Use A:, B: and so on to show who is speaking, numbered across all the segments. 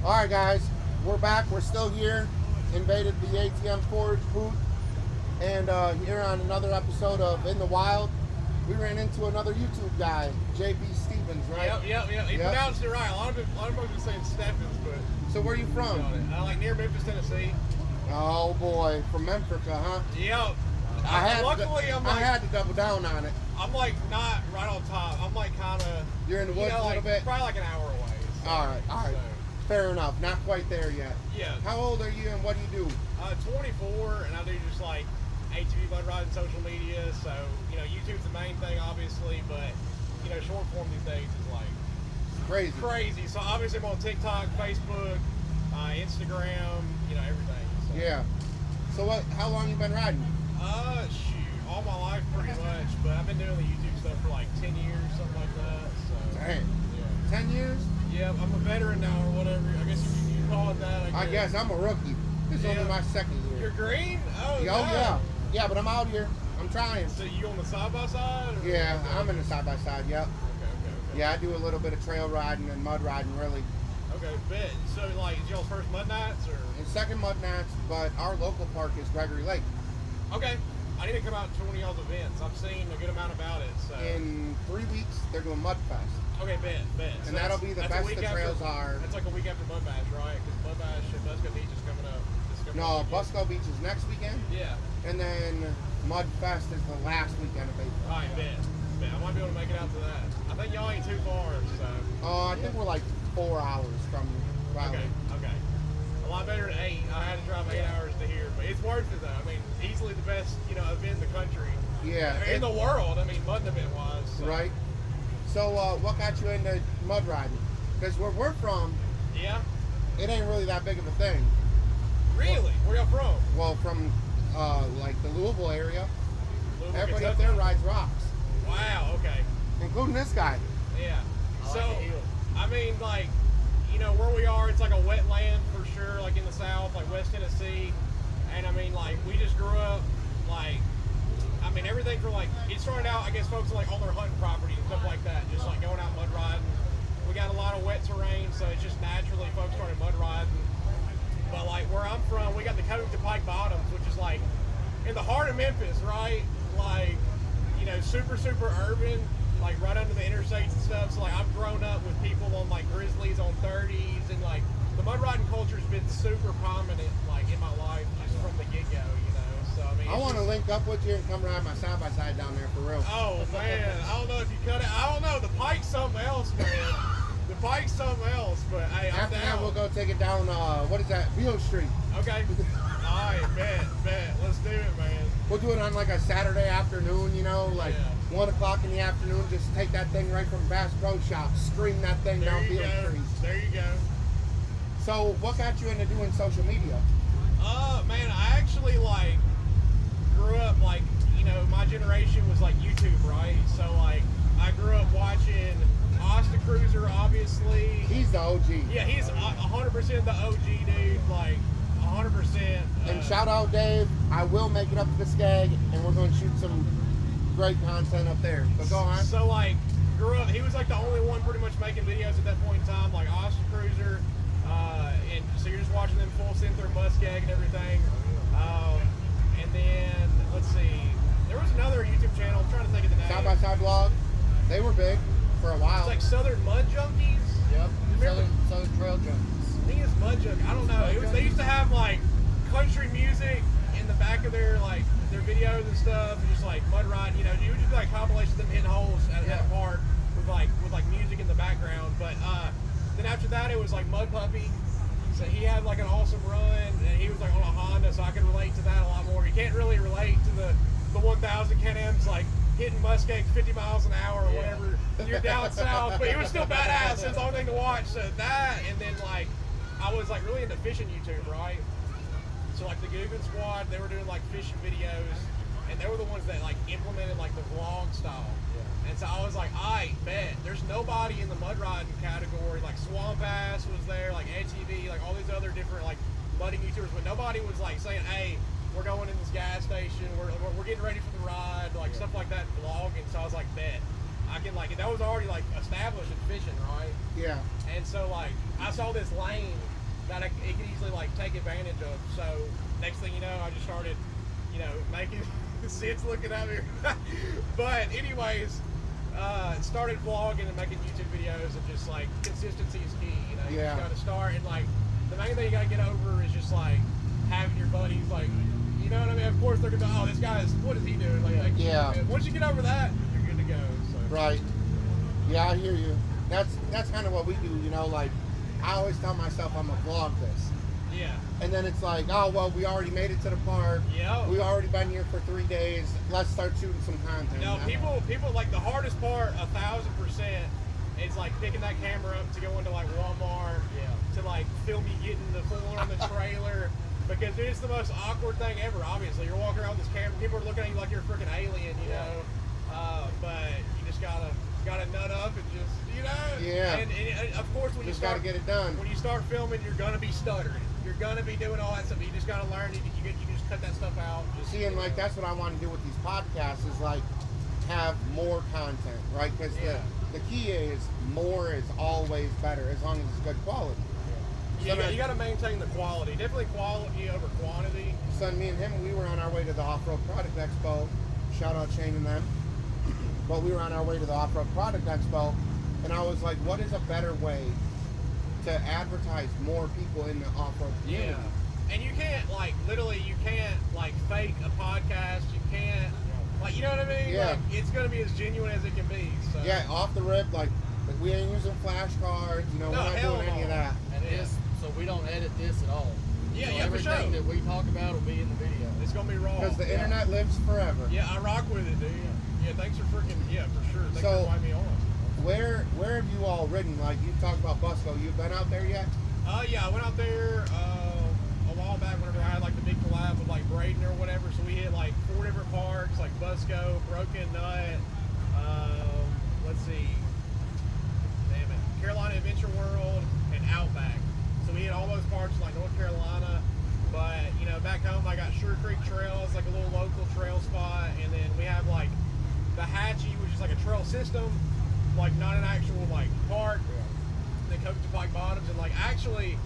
A: All right, guys, we're back. We're still here. Invaded the ATM Forge booth, and here on another episode of In the Wild, we ran into another YouTube guy, JB Stevens, right?
B: Yep. He pronounced it right. A lot of people are saying Steffens, but
A: So where are you from?
B: like near Memphis, Tennessee.
A: Oh boy, from Memphis, huh?
B: Yep.
A: I had to double down on it.
B: I'm like not right on top. I'm like kind of.
A: You're in the woods a little bit.
B: Probably like an hour away. So,
A: All right.
B: So,
A: Fair enough. Not quite there yet.
B: yeah.
A: How old are you and what do you do?
B: 24, and I do just like ATV mud riding, social media. So YouTube's the main thing, obviously, but short form these days is like crazy. So obviously I'm on TikTok, Facebook, Instagram, everything. So.
A: Yeah. So how long you been riding?
B: Shoot, all my life pretty much, but I've been doing the YouTube stuff for like 10 years, something like that. So.
A: Dang.
B: Yeah.
A: 10 years?
B: Yeah, I'm a veteran now or whatever. I guess you call it that.
A: I guess I'm a rookie. This is only my second year.
B: You're green? Oh,
A: yeah. Yeah, but I'm out here. I'm trying.
B: So you on the side-by-side?
A: Yeah, I'm in the side-by-side, yep.
B: Okay.
A: Yeah, I do a little bit of trail riding and mud riding, really.
B: Okay, bet. So, like, is y'all's first mud nights, or?
A: And second mud nights, but our local park is Gregory Lake.
B: Okay. I need to come out to one of y'all's events. I've seen a good amount about it, so.
A: In 3 weeks, they're doing Mud Fest.
B: Okay, bet.
A: And so that'll be the best the trails are.
B: That's like a week after Mud Bash, right? Because Mud Bash at Busco Beach is coming up.
A: No, Busco Beach is next weekend.
B: Yeah.
A: And then Mud Fest is the last weekend of April.
B: All right, bet. I might be able to make it out to that. I think y'all ain't too far, so.
A: I think we're like 4 hours from Raleigh.
B: Okay. A lot better than 8. I had to drive 8 hours to here, but it's worth it though. I mean, easily the best, event in the country.
A: Yeah.
B: In the world. I mean, mud event wise. So.
A: Right. So, what got you into mud riding? Because where we're from, it ain't really that big of a thing.
B: Really? Where y'all from?
A: Well, from like the Louisville area. Everybody
B: Kentucky?
A: up there rides rocks.
B: Wow. Okay.
A: Including this guy.
B: Yeah. I mean, like, where we are, it's like a wetland for sure, like in the South, like West Tennessee. And I mean, like, we just grew up, like, I mean, everything from like, it started out, I guess folks like on their hunting property and stuff like that, just like going out mud riding. We got a lot of wet terrain, so it's just naturally folks started mud riding. But like where I'm from, we got the Covington Pike Bottoms, which is like in the heart of Memphis, right? Like, super urban, like right under the interstates and stuff. So like I've grown up with people on like Grizzlies on 30s, and like the mud riding culture has been super prominent like in my life just from the get-go, So I mean,
A: I want to link up with you and come ride my side-by-side down there for real.
B: Oh man, I don't know if you cut it. I don't know. The Pike's something else, man. The Pike's something else, but hey,
A: After that, we'll go take it down, what is that, Beale Street.
B: Okay. Alright, bet. Let's do it, man.
A: We'll do it on like a Saturday afternoon, like 1 o'clock in the afternoon. Just take that thing right from Bass Pro Shop, stream that thing down Beale Street.
B: There you go.
A: So, what got you into doing social media?
B: Man, I actually like grew up like, my generation was like YouTube, right? So like I grew up watching Austin Cruiser, obviously.
A: He's the OG.
B: Yeah, he's 100% the OG, dude. Like 100%.
A: And shout out Dave. I will make it up to the Skag, and we're going to shoot some great content up there. But go on.
B: So like grew up. He was like the only one pretty much making videos at that point in time, like Austin Cruiser. And so you're just watching them full send through Muskeg and everything. And then, let's see, there was another YouTube channel, I'm trying to think of the name.
A: Side-by-side vlog. They were big for a while.
B: It's like Southern Mud Junkies?
C: Yep, Southern Trail Junkies.
B: I think it's Mud Junkies, I don't know. They used to have like country music in the back of their videos and stuff, and just like mud riding, you would just be like compilations of them hitting holes at a park with like music in the background. But then after that, it was like Mud Puppy. So he had like an awesome run, and he was like on a Honda, so I could relate to that a lot more. You can't really relate to the 1000 Can-M's like hitting Muskeg 50 miles an hour or whatever. You're down south, but he was still badass. It's the only thing to watch. So that, and then like I was like really into fishing YouTube, right? So like the Guggen Squad, they were doing like fishing videos, and they were the ones that like implemented like the vlog style. And so I was like, I bet there's nobody in the mud riding category. Like Swamp Ass was there, like ATV, like all these other different like mudding YouTubers, but nobody was like saying, hey, we're going in this gas station, we're getting ready for the ride, like stuff like that, vlogging. So I was like, bet I can, like, that was already like established in fishing, right?
A: Yeah.
B: And so like I saw this lane that it could easily like take advantage of. So next thing you know, I just started, you know, making Sid's looking at me. But anyways, started vlogging and making YouTube videos, and just like consistency is key. You know, you just got to start, and like the main thing you got to get over is just like having your buddies like, you know what I mean? Of course they're gonna be, oh, this guy's, what is he doing? Like
A: yeah.
B: Once you get over that, you're good to go. So.
A: Right. Yeah, I hear you. That's kind of what we do. You know, like I always tell myself I'm gonna vlog this.
B: Yeah.
A: And then it's like, oh, well, we already made it to the park.
B: Yeah.
A: We already been here for 3 days. Let's start shooting some content.
B: No, people like the hardest part, 1,000%, is like picking that camera up to go into like Walmart, to like film you getting the four-wheeler on the trailer, because it's the most awkward thing ever. Obviously, you're walking around with this camera, people are looking at you like you're a freaking alien, you know. But you just gotta nut up and just, you know.
A: Yeah.
B: And of course, when you
A: gotta get it done.
B: When you start filming, you're gonna be stuttering. You're gonna be doing all that stuff. You just gotta learn. You can just cut that stuff out. Just,
A: see, and like that's what I want to do with these podcasts is like have more content, right? Because the key is more is always better as long as it's good quality.
B: Yeah, you got to maintain the quality. Definitely quality over quantity.
A: Son, me and him, we were on our way to the Off-Road Product Expo. Shout out Shane and them. But we were on our way to the Off-Road Product Expo, and I was like, what is a better way to advertise more people in the off-road community?
B: Yeah. And you can't, like, literally, you can't, like, fake a podcast. You can't, like, you know what I mean?
A: Yeah.
B: Like, it's going to be as genuine as it can be. So.
A: Yeah, off the rip, like we ain't using flashcards, you know, we're not doing any of that.
C: And this, so we don't edit this at all.
B: Yeah,
C: so
B: yeah, for sure.
C: Everything that we talk about will be in the video.
B: It's going to be raw.
A: Because the internet lives forever.
B: Yeah, I rock with it, dude. Yeah, thanks for freaking, for sure. Thanks for inviting me on.
A: Where have you all ridden? Like, you talked about Busco. You've been out there yet?
B: Yeah, I went out there a while back whenever I had like the big collab with like Braden or whatever. So we hit like 4 different parks, like Busco, Broken Nut, let's see, damn it, Carolina Adventure World, and Outback. So we hit all those parks in like North Carolina. But you know, back home I got Sugar Creek Trail, it's like a little local trail spot, and then we have like the Hatchie, which is like a trail system, like not an actual like park. Then Coachapike Bottoms, and like actually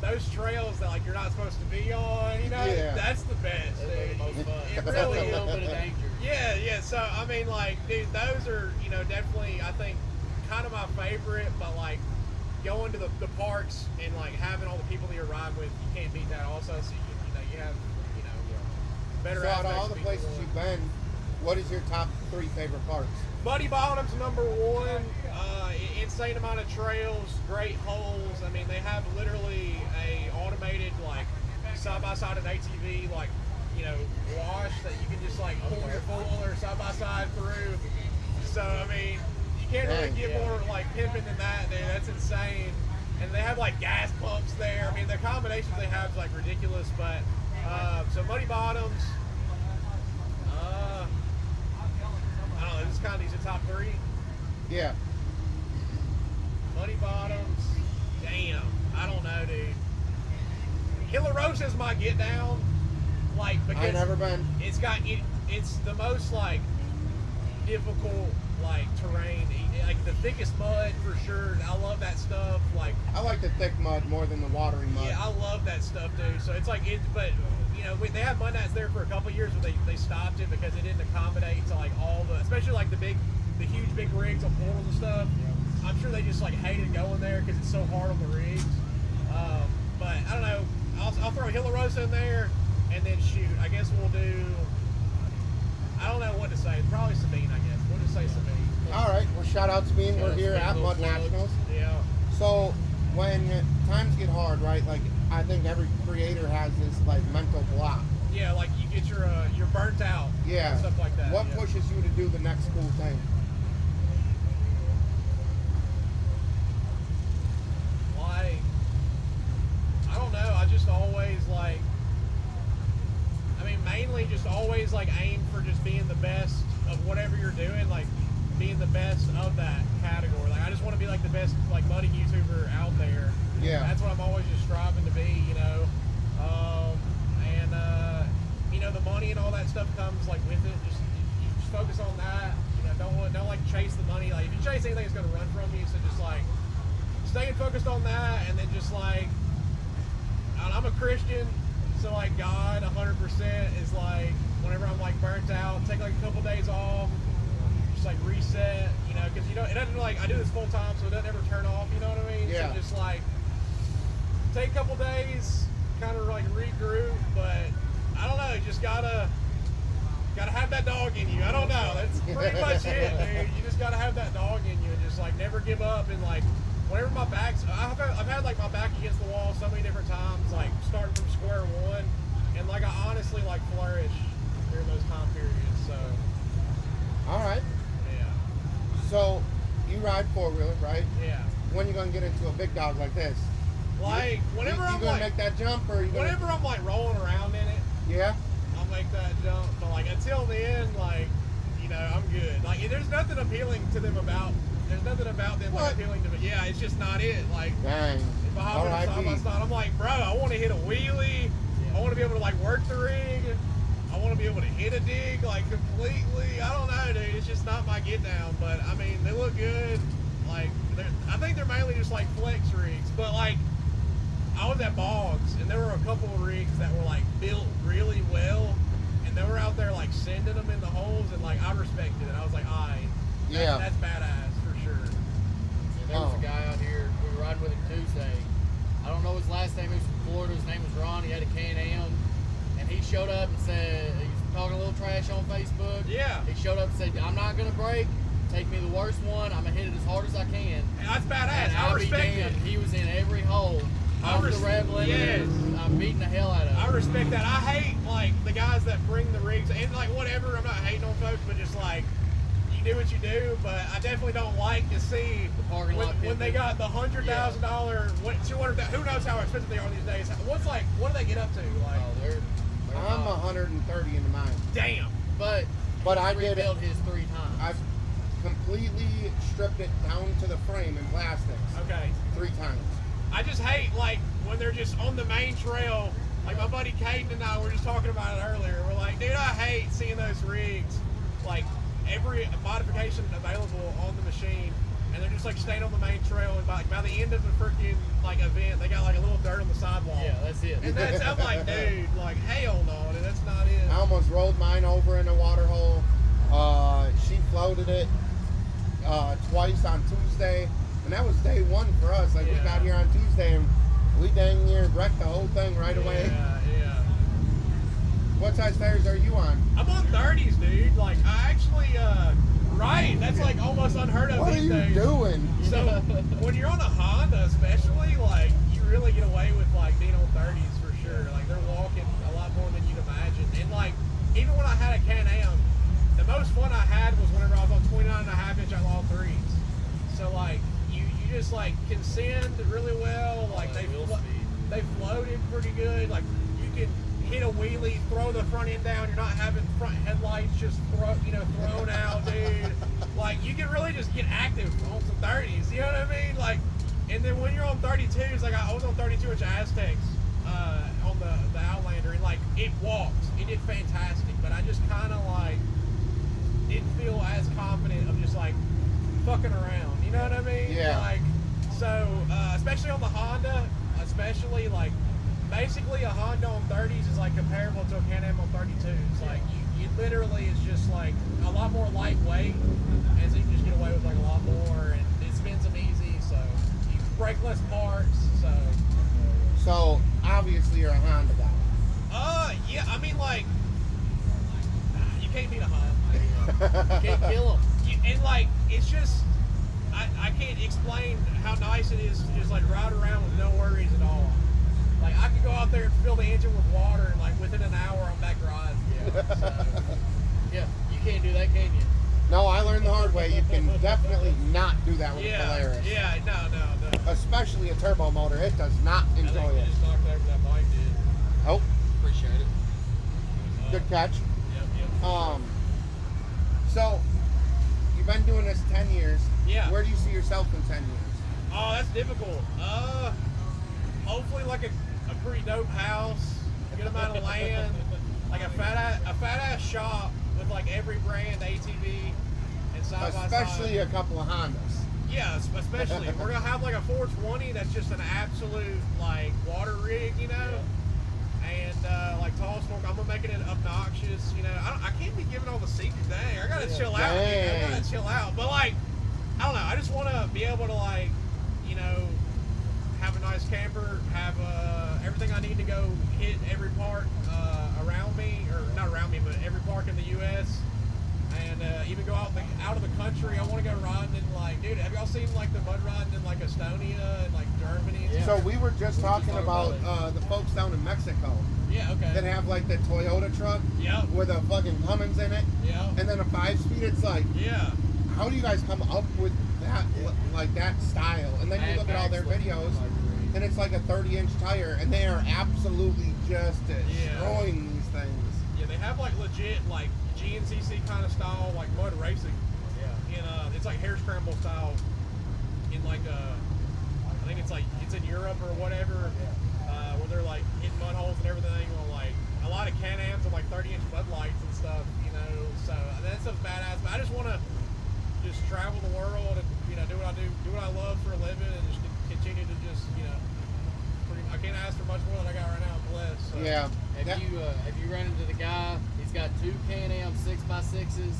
B: those trails that like you're not supposed to be on, you know, that's the best.
C: Dude. The most fun.
B: It really
C: a little bit of danger.
B: Yeah. So I mean, like, dude, those are, you know, definitely I think kind of my favorite. But like going to the parks and like having all the people that you ride with, you can't beat that. Also, so you know you have, you know, better.
A: So out of all the
B: people
A: places you've been, what is your top 3 favorite parks?
B: Muddy Bottom's #1. Insane amount of trails, great holes. I mean, they have literally a automated like side by side and ATV like, you know, wash that you can just like pull your four-wheeler side by side through. So I mean, you can't really get more like pimping than that, dude. That's insane. And they have like gas pumps there. I mean, the combinations they have is like ridiculous. But so Muddy Bottoms. I don't know. This is kind of these are top 3.
A: Yeah.
B: Muddy Bottoms. Damn. I don't know, dude. Hilla Rosa's my get down. Like, because
A: I've never been.
B: It's got it's the most like difficult like terrain. Like the thickest mud for sure. I love that stuff. Like
A: I like the thick mud more than the watery mud.
B: yeah, I love that stuff, dude. So it's like but you know, they had mud nats there for a couple of years, but they stopped it because it didn't accommodate to like all the, especially like the huge big rigs on portals and stuff. I'm sure they just like hated going there because it's so hard on the rigs. But I don't know. I'll throw Hilla Rosa in there, and then shoot. I guess we'll do. I don't know what to say. Probably Sabine. I guess we'll just say Sabine.
A: All right. Well, shout out to Sabine. We're here at Mud Nationals.
B: Yeah.
A: So when times get hard, right? Like I think every creator has this like mental block.
B: Yeah, like you get you're burnt out.
A: Yeah.
B: And stuff like that.
A: What pushes you to do the next cool thing?
B: Like, I don't know. I just always like. I mean, mainly just always like aim for just being the best of whatever you're doing. Like being the best of that category. Like I just want to be like the best like mudding YouTuber out there.
A: Yeah.
B: That's what I'm always just striving to be. You know. You know, the money and all that stuff comes like with it. You just focus on that. You know, don't like chase the money. Like if you chase anything, it's gonna run from you. So just like staying focused on that, and then just like, I'm a Christian, so like God 100% is like, whenever I'm like burnt out, take like a couple days off, just like reset, you know, because you know, it doesn't like, I do this full time, so it doesn't ever turn off, you know what I mean?
A: Yeah.
B: So just like, take a couple days, kind of like regroup, but I don't know, you just gotta have that dog in you. I don't know, that's pretty much it, dude. You just gotta have that dog in you and just like never give up. And like whenever my back's, I've had like my back against the wall so many different times, like starting from square one, and like I honestly like flourish during those time periods. So
A: All right.
B: yeah.
A: So you ride four-wheeler, right?
B: Yeah.
A: When you gonna get into a big dog like this?
B: Like whenever
A: you
B: I'm
A: gonna
B: like,
A: make that jump, or you gonna?
B: whenever I'm like rolling around in it,
A: Yeah.
B: I'll make that jump. But like until then, like, you know, I'm good. Like there's nothing appealing to them about. There's nothing about them like,
A: What?
B: appealing to me. Yeah, it's just not it. Like
A: Dang.
B: if I hop in a side by side, I'm like, bro, I want to hit a wheelie. I want to be able to like work the rig. I want to be able to hit a dig like completely. I don't know, dude. It's just not my get down. But I mean, they look good. Like I think they're mainly just like flex rigs. But like I was at Boggs, and there were a couple of rigs that were like built really well, and they were out there like sending them in the holes, and like I respected it. I was like, alright,
A: Yeah.
B: that's badass for sure.
C: Yeah, there was a guy out here, we were riding with him Tuesday. I don't know his last name, he was from Florida, his name was Ron, he had a Can-Am, and he showed up and said, he was talking a little trash on Facebook.
B: Yeah.
C: He showed up and said, I'm not going to break, take me the worst one, I'm going to hit it as hard as I can.
B: And that's badass.
C: And
B: I
C: I'll be
B: respect it.
C: damned, he was in every hole. Off the rev limiter,
B: yes.
C: I'm beating the hell out of
B: I
C: him.
B: respect that. I hate like the guys that bring the rigs and like whatever. I'm not hating on folks, but just like you do what you do. But I definitely don't like to see
C: The parking lot
B: when they got the $100,000, what $200,000. Who knows how expensive they are these days? What's like? What do they get up to? Like,
C: Oh, they're
A: I'm
C: not.
A: 130 into mine.
B: damn.
C: But
A: I
C: he
A: did
C: rebuilt his 3 times.
A: I've completely stripped it down to the frame in plastics
B: Okay.
A: 3 times.
B: I just hate like when they're just on the main trail. Like my buddy Caden and I were just talking about it earlier. We're like, dude, I hate seeing those rigs, like every modification available on the machine, and they're just like staying on the main trail. And by the end of the freaking like event, they got like a little dirt on the sidewalk.
C: Yeah, that's it.
B: And that's, I'm like, dude, like hell no, dude, that's not it.
A: I almost rolled mine over in a water hole. She floated it twice on Tuesday, and that was day 1 for us. Like we
B: Yeah.
A: got here on Tuesday, and we dang near wrecked the whole thing right away.
B: Yeah, yeah.
A: What size tires are you on?
B: I'm on 30s, dude. Like I actually, right? That's like almost unheard of
A: What are
B: these
A: you
B: days.
A: doing?
B: So when you're on a Honda, especially, like you really get away with like being on 30s for sure. Like they're walking a lot more than you'd imagine. And like even when I had a Can-Am, the most fun I had was whenever I was on 29.5-inch outlaw 3s. So like you just like can send really well. Like they floated pretty good. Like you can hit a wheelie, throw the front end down. You're not having front headlights just thrown out, dude. Like you can really just get active on some 30s. You know what I mean? Like, and then when you're on 32s, like I was on 32-inch Aztecs on the Outlander, and like it walked. It did fantastic, but I just kind of like didn't feel as confident of just like fucking around. You know what I mean?
A: Yeah.
B: Like, so especially on the Honda, especially like. Basically, a Honda on 30s is like comparable to a Can-Am on 32s. Like you literally, it's just like a lot more lightweight, and so you can just get away with like a lot more, and it spins them easy. So you break less parts.
A: So obviously you're a Honda guy.
B: Yeah. I mean, like you can't beat a Honda.
C: You can't kill them.
B: And like it's just I can't explain how nice it is to just like ride around with no worries at all. Like I could go out there and fill the engine with water, and like within an hour I'm back riding.
C: Yeah. So, yeah, you can't do that, can you?
A: No, I learned the hard way. You can definitely not do that with a Polaris.
B: Yeah, no.
A: Especially a turbo motor. It does not
B: I
A: enjoy
B: think you
A: it.
B: just knocked over that bike, dude.
A: Oh,
C: Appreciate it.
A: good catch.
B: Yep.
A: So you've been doing this 10 years.
B: Yeah.
A: Where do you see yourself in 10 years?
B: Oh, that's difficult. Hopefully like a pretty dope house, a good amount of land, like a fat ass shop with like every brand ATV and side by side.
A: Especially a couple of Hondas.
B: Yeah, especially we're gonna have like a 420 that's just an absolute like water rig, you know. And like tall smoke, I'm gonna make it obnoxious, you know. I can't be giving all the secrets. Dang, I gotta chill out. Dude. I gotta chill out. But like, I don't know. I just want to be able to like, you know, have a nice camper, have everything I need to go hit every park around me, or not around me, but every park in the U.S. And even go out of the country. I want to go riding in like, dude, have y'all seen like the mud riding in like Estonia and like Germany? And
A: So we were just talking about the folks down in Mexico.
B: Yeah, okay.
A: That have like the Toyota truck.
B: Yep.
A: With a fucking Cummins in it.
B: Yeah.
A: And then a 5-speed. It's like,
B: yeah.
A: How do you guys come up with that, like that style? And then you look at all their videos, and it's like a 30-inch tire, and they are absolutely just destroying these things.
B: Yeah, they have like legit like GNCC kind of style, like mud racing. Yeah. In it's like hair scramble style. In like I think it's in Europe or whatever, where they're like hitting mud holes and everything. Or like a lot of Can-Ams with like 30-inch mud lights and stuff. You know, so that stuff's badass. But I just want to just travel the world and, you know, do what I love for a living, and just continue to just, you know, I can't ask for much more than I got right now. I'm blessed. So.
A: Yeah.
C: Have you run into the guy? He's got 2 Can-Am 6x6s,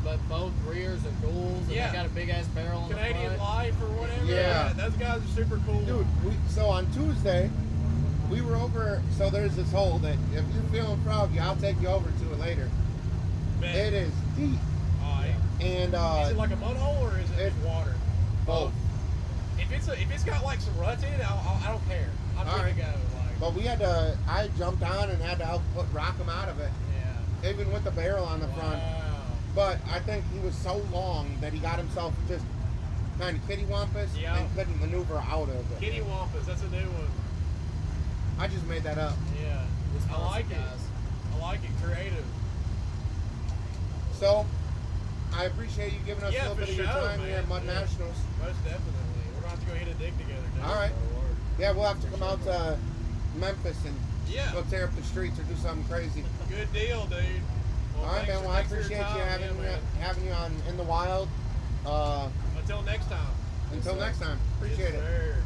C: but both rears are duals, and they got a big ass barrel on
B: Canadian
C: the front.
B: Life or whatever.
A: Yeah.
B: Those guys are super cool.
A: Dude, so on Tuesday, we were over, so there's this hole that if you're feeling froggy, I'll take you over to it later.
B: Man.
A: It is deep. And
B: is it like a mud hole or is it just water?
A: Both.
B: If it's got like some ruts in it, I don't care. I'm ready to go. Like.
A: But we had to. I jumped on and had to help rock him out of it. Yeah. Even with the barrel on the front. But I think he was so long that he got himself just kind of kittywampus and couldn't maneuver out of it.
B: Kittywampus, that's a new one.
A: I just made that up.
B: Yeah. I like it. I like it. Creative.
A: So. I appreciate you giving us a little bit of your time
B: man.
A: here at Mud Nationals.
B: Most definitely. We're going to have to go hit a dig together, dude.
A: All right. Yeah, we'll have to come out to Memphis and go tear up the streets or do something crazy.
B: Good deal, dude. Well,
A: all right, man. Well, I appreciate you having you on In the Wild.
B: Until next time.
A: Until next time. Appreciate it.
B: Sir.